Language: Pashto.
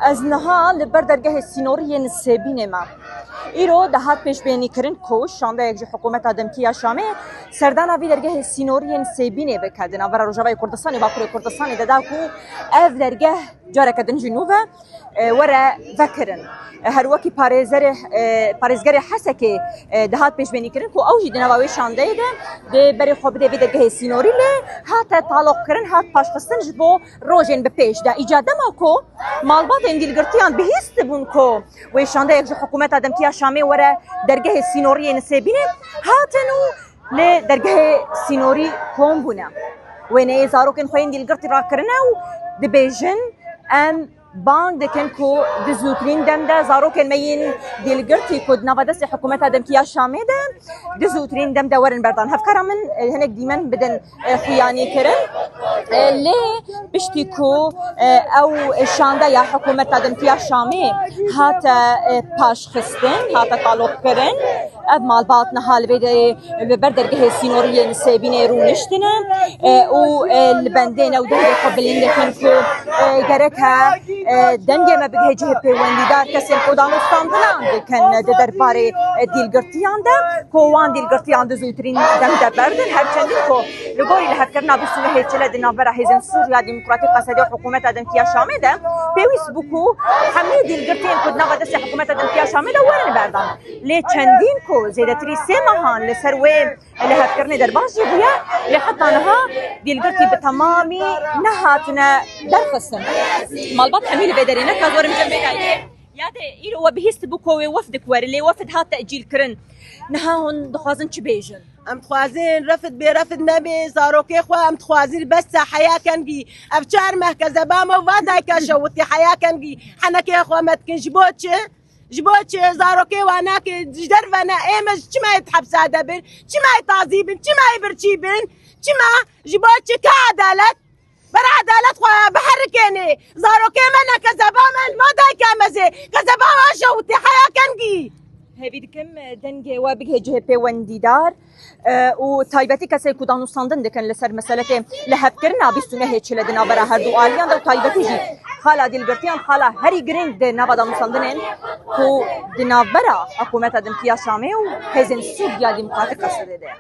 از نها لبر درگه سینوری سبین ما ایرو دهات پیش بینی کرن کو شانده یک حکومت آدمکی شامه سردان آوی درگه سینوری سبینه بکردن آور روجای کردستان و باکوری کردستان دادا کو اف درگه جاره کردن جنوبه ورا ذکرن هر وکی پارزگری حسه که دهات پیش بینی کرن کو اوجی دنوایی شانده ده بری خوب ده درگه سینوری له هات تعلق کرن هات پاش خستن جبو روزین به پیش ده ایجاد ما کو مالبات اندیلگرتیان بهیست بون کو و شانده یک حکومت آدمکی شامه ورا درگه سینوری نسبینه هاتنو ل درگه سینوری کوم بونه و نه زاروکن خوین دیلگرتی را کرنه و دبیجن ام بان دکن کو دزوترین دم ده زاروکن مین دیلگرتی کد نوادس حکومت آدمکی شامه ده دزوترین دم ده ورن بردان هفکر من هنگ دیمن بدن خیانی کرن لی بشتی کو او شانده یا حکومت آدمکی شامه هات پاش خستن هات تعلق کرن اب مالبات نهال بده بردرگه سینوری نسبینه رو نشتنه و البندين او ده قبلين دكن كو جركها دنجه ما بده جهه پیوندیدار کسی خودان استاندلان دکن درباره دیلگرتیان ده کوان دیلگرتیان ده زوترین دم ده بردن هر چندین کو لگوری له فکرنا بسونه هیچله د نابره هیزن سوریا دموکراتیک قصدی حکومت آدمکی شامه ده پیوس بوکو همه دیلگرتیان خود نواد است حکومت آدمکی شامه ده ورن بردن لی چندین کو زیادتری سه ماهان لسروی له فکرنی در باجی بویا لحتى نها دیلگرتی به تمامی نهاتنا درخصن مالبات حميل بدرينا كازور مجنبك ياده إيرو وبهيست بكوي وفدك ورلي وفد هات تأجيل كرن نهاهن دخوازن چبيجن ام تخوازين رفد برفد نبي زاروكي خوا ام تخوازين بس حياة كان بي افشار مهكذا باما وفادا كشوتي حياة كان بي حنكي خوا ما تكن جبوتش زاروكي وانا كي جدر وانا ايمش چما يتحبس هذا بن چما يتعذيبن چما يبرچيبن چما جبوتش كعدالت بر عدالت خواه بحركيني زاروكي منا كذبا من ما داي كامزي كذبا واشوتي حياة كنجي هبید کم دنگ و بگه جه پیوندی دار و تایبتی کسی کدانو ساندن دکن لسر مسئله لحب کرنا بیستونه هیچ لدنا برا هر دو آلیان دو تایبتی جی خالا دیلگرتیان خالا هری گرینگ ده نوادانو ساندنین کو دنا برا حکومت دمکیا شامه و هزن سود یا دموکراتیک قصده ده